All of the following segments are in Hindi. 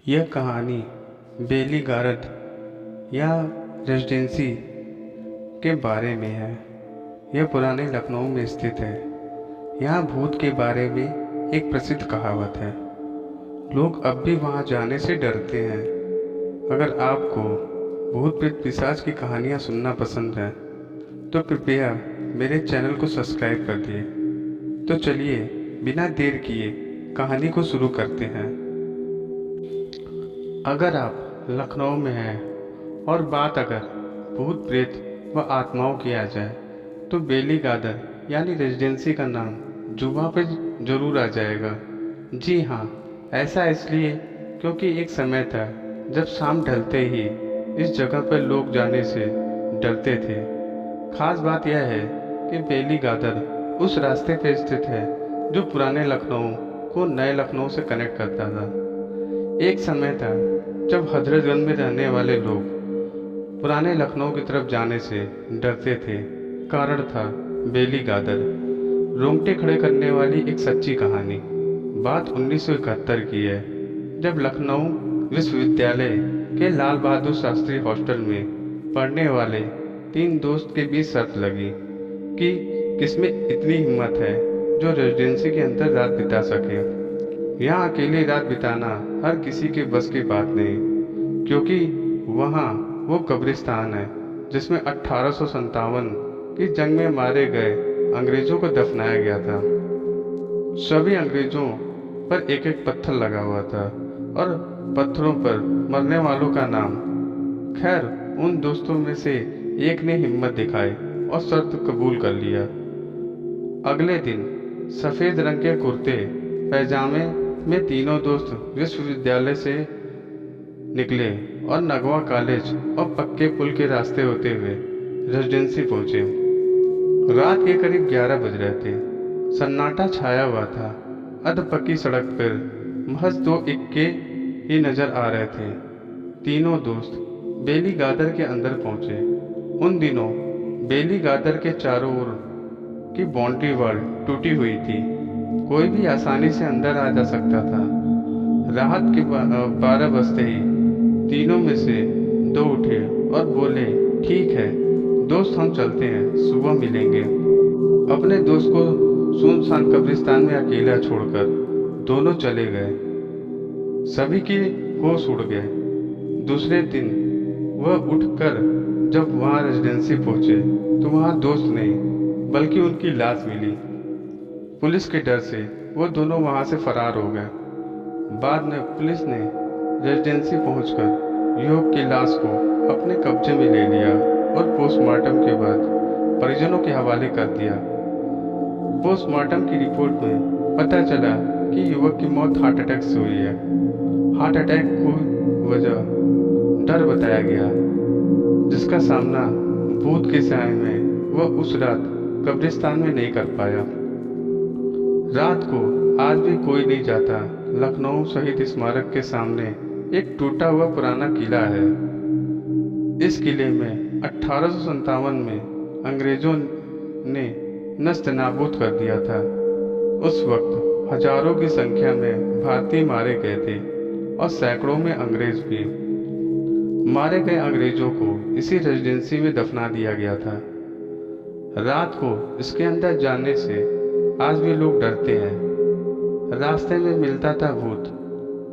यह कहानी बेली गार्ड या रेजिडेंसी के बारे में है। यह पुराने लखनऊ में स्थित है। यहाँ भूत के बारे में एक प्रसिद्ध कहावत है। लोग अब भी वहाँ जाने से डरते हैं। अगर आपको भूत प्रेत पिशाच की कहानियाँ सुनना पसंद है तो कृपया मेरे चैनल को सब्सक्राइब कर दिए। तो चलिए बिना देर किए कहानी को शुरू करते हैं। अगर आप लखनऊ में हैं और बात अगर भूत प्रेत व आत्माओं की आ जाए तो बेली गार्डन यानी रेजिडेंसी का नाम जुबां पे जरूर आ जाएगा। जी हाँ, ऐसा इसलिए क्योंकि एक समय था जब शाम ढलते ही इस जगह पर लोग जाने से डरते थे। खास बात यह है कि बेली गार्डन उस रास्ते पर स्थित है जो पुराने लखनऊ को नए लखनऊ से कनेक्ट करता था। एक समय था जब हजरतगंज में रहने वाले लोग पुराने लखनऊ की तरफ जाने से डरते थे। कारण था बेली गार्डन, रोंगटे खड़े करने वाली एक सच्ची कहानी। बात 1971 की है, जब लखनऊ विश्वविद्यालय के लाल बहादुर शास्त्री हॉस्टल में पढ़ने वाले 3 दोस्त के बीच शर्त लगी कि किसमें इतनी हिम्मत है जो रेजिडेंसी के अंदर रात बिता सके। यहाँ अकेली रात बिताना हर किसी के बस की बात नहीं, क्योंकि वहाँ वो कब्रिस्तान है जिसमें 1857 की जंग में मारे गए अंग्रेजों को दफनाया गया था। सभी अंग्रेजों पर एक एक पत्थर लगा हुआ था और पत्थरों पर मरने वालों का नाम। खैर, उन दोस्तों में से एक ने हिम्मत दिखाई और शर्त कबूल कर लिया। अगले दिन सफ़ेद रंग के कुर्ते पैजामे में तीनों दोस्त विश्वविद्यालय से निकले और नगवा कॉलेज और पक्के पुल के रास्ते होते हुए रेजिडेंसी पहुंचे। रात के करीब 11 बज रहे थे। सन्नाटा छाया हुआ था। अधपक्की सड़क पर महज 2 इक्के ही नजर आ रहे थे। तीनों दोस्त बेली गार्डन के अंदर पहुंचे। उन दिनों बेली गार्डन के चारों ओर की बाउंड्री वॉल टूटी हुई थी। कोई भी आसानी से अंदर आ जा सकता था। रात के 12 बजते ही तीनों में से 2 उठे और बोले, ठीक है दोस्त, हम चलते हैं, सुबह मिलेंगे। अपने दोस्त को सुनसान कब्रिस्तान में अकेला छोड़कर दोनों चले गए। सभी के होश उड़ गए। दूसरे दिन वह उठकर जब वहाँ रेजिडेंसी पहुंचे तो वहाँ दोस्त नहीं बल्कि उनकी लाश मिली। पुलिस के डर से वो दोनों वहाँ से फरार हो गए। बाद में पुलिस ने रेजिडेंसी पहुंचकर युवक की लाश को अपने कब्जे में ले लिया और पोस्टमार्टम के बाद परिजनों के हवाले कर दिया। पोस्टमार्टम की रिपोर्ट में पता चला कि युवक की मौत हार्ट अटैक से हुई है। हार्ट अटैक की वजह डर बताया गया, जिसका सामना भूत के साए में वह उस रात कब्रिस्तान में नहीं कर पाया। रात को आज भी कोई नहीं जाता। लखनऊ शहीद स्मारक के सामने एक टूटा हुआ पुराना किला है। इस किले में 1857 में अंग्रेजों ने नष्ट नाबूद कर दिया था। उस वक्त हजारों की संख्या में भारतीय मारे गए थे और सैकड़ों में अंग्रेज भी। मारे गए अंग्रेजों को इसी रेजिडेंसी में दफना दिया गया था। रात को इसके अंदर जाने से आज भी लोग डरते हैं। रास्ते में मिलता था भूत।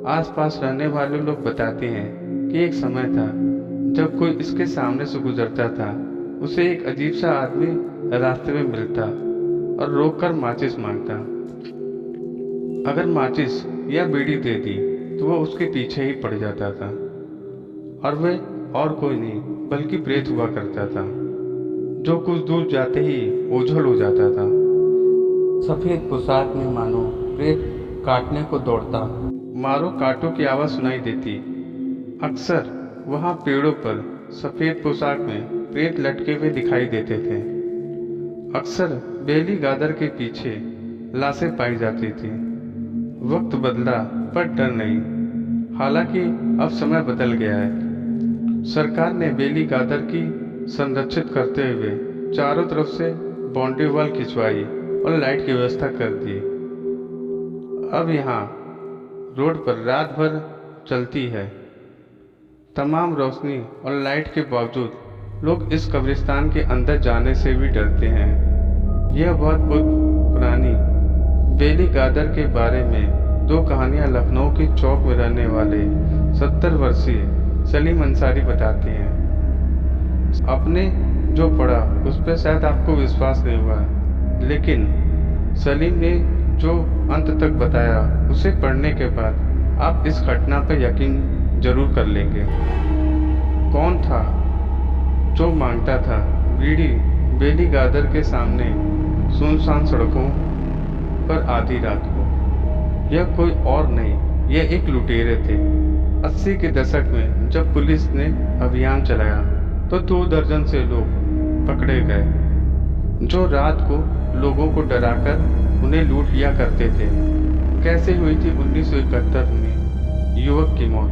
आसपास रहने वाले लोग बताते हैं कि एक समय था जब कोई इसके सामने से गुजरता था, उसे एक अजीब सा आदमी रास्ते में मिलता और रोककर माचिस मांगता। अगर माचिस या बीड़ी दे दी तो वह उसके पीछे ही पड़ जाता था और वह और कोई नहीं बल्कि प्रेत हुआ करता था, जो कुछ दूर जाते ही ओझल हो जाता था। सफ़ेद पोशाक में मानो प्रेत काटने को दौड़ता। मारो काटो की आवाज़ सुनाई देती। अक्सर वहाँ पेड़ों पर सफ़ेद पोशाक में प्रेत लटके हुए दिखाई देते थे। अक्सर बेली गार्डन के पीछे लाशें पाई जाती थी। वक्त बदला पर डर नहीं। हालांकि अब समय बदल गया है। सरकार ने बेली गार्डन की संरक्षित करते हुए चारों तरफ से बाउंड्री वॉल खिंचवाई और लाइट की व्यवस्था कर दी। अब यहाँ रोड पर रात भर चलती है। तमाम रोशनी और लाइट के बावजूद लोग इस कब्रिस्तान के अंदर जाने से भी डरते हैं। यह बहुत पुरानी बेली गादर के बारे में दो कहानियां लखनऊ के चौक में रहने वाले 70 वर्षीय सलीम अंसारी बताते हैं। आपने जो पढ़ा उस पर शायद आपको विश्वास नहीं हुआ, लेकिन सलीम ने जो अंत तक बताया उसे पढ़ने के बाद आप इस घटना पर यकीन जरूर कर लेंगे। कौन था जो मांगता था बीड़ी बेली गादर के सामने सुनसान सड़कों पर आधी रात को? यह कोई और नहीं, यह एक लुटेरे थे। 80 के दशक में जब पुलिस ने अभियान चलाया तो 2 दर्जन से लोग पकड़े गए जो रात को लोगों को डराकर उन्हें लूट लिया करते थे। कैसे हुई थी 1971 में युवक की मौत?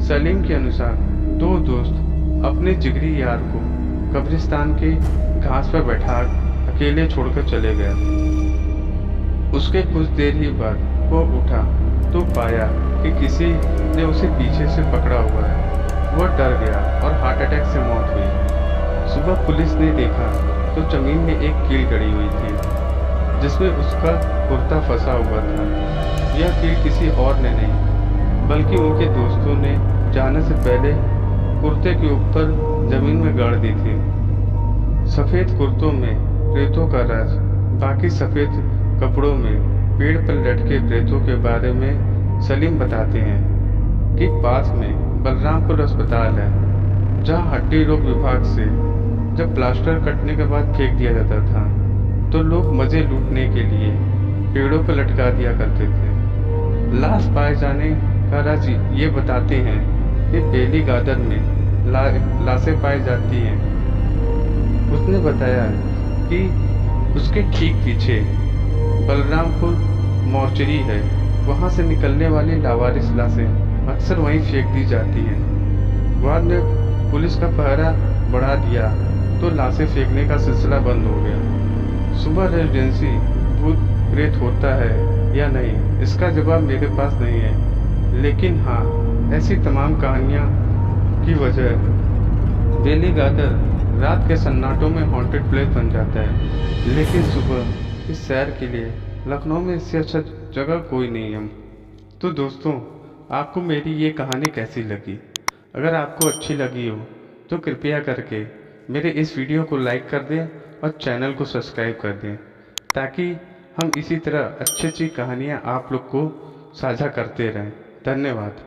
सलीम के अनुसार 2 दोस्त अपने जिगरी यार को कब्रिस्तान के घास पर बैठा अकेले छोड़कर चले गए। उसके कुछ देर ही बाद वो उठा तो पाया कि किसी ने उसे पीछे से पकड़ा हुआ है। वह डर गया और हार्ट अटैक से मौत हुई। सुबह पुलिस ने देखा तो जमीन में एक कील गड़ी हुई थी जिसमें उसका कुर्ता फंसा हुआ था। यह कील किसी और ने नहीं बल्कि उनके दोस्तों ने जाने से पहले कुर्ते के ऊपर जमीन में गाड़ दी थी। सफ़ेद कुर्तों में प्रेतों का राज, बाकी सफ़ेद कपड़ों में पेड़ पर लटके प्रेतों के बारे में सलीम बताते हैं कि पास में बलरामपुर अस्पताल है जहां हड्डी रोग विभाग से जब प्लास्टर कटने के बाद फेंक दिया जाता था तो लोग मज़े लूटने के लिए पेड़ों पर लटका दिया करते थे। लाश पाए जाने का राज ये बताते हैं कि बेली गादर में लाशें पाई जाती हैं। उसने बताया कि उसके ठीक पीछे बलरामपुर मॉर्चरी है, वहां से निकलने वाली लावारिस लाशें अक्सर वहीं फेंक दी जाती हैं। बाद में पुलिस का पहरा बढ़ा दिया तो लाशें फेंकने का सिलसिला बंद हो गया। सुबह रेजिडेंसी भूत प्रेत होता है या नहीं, इसका जवाब मेरे पास नहीं है, लेकिन हाँ, ऐसी तमाम कहानियाँ की वजह बेली गादर रात के सन्नाटों में हॉन्टेड प्लेस बन जाता है। लेकिन सुबह इस सैर के लिए लखनऊ में इससे अच्छा जगह कोई नहीं है। तो दोस्तों, आपको मेरी ये कहानी कैसी लगी? अगर आपको अच्छी लगी हो तो कृपया करके मेरे इस वीडियो को लाइक कर दें और चैनल को सब्सक्राइब कर दें ताकि हम इसी तरह अच्छी अच्छी कहानियाँ आप लोग को साझा करते रहें। धन्यवाद।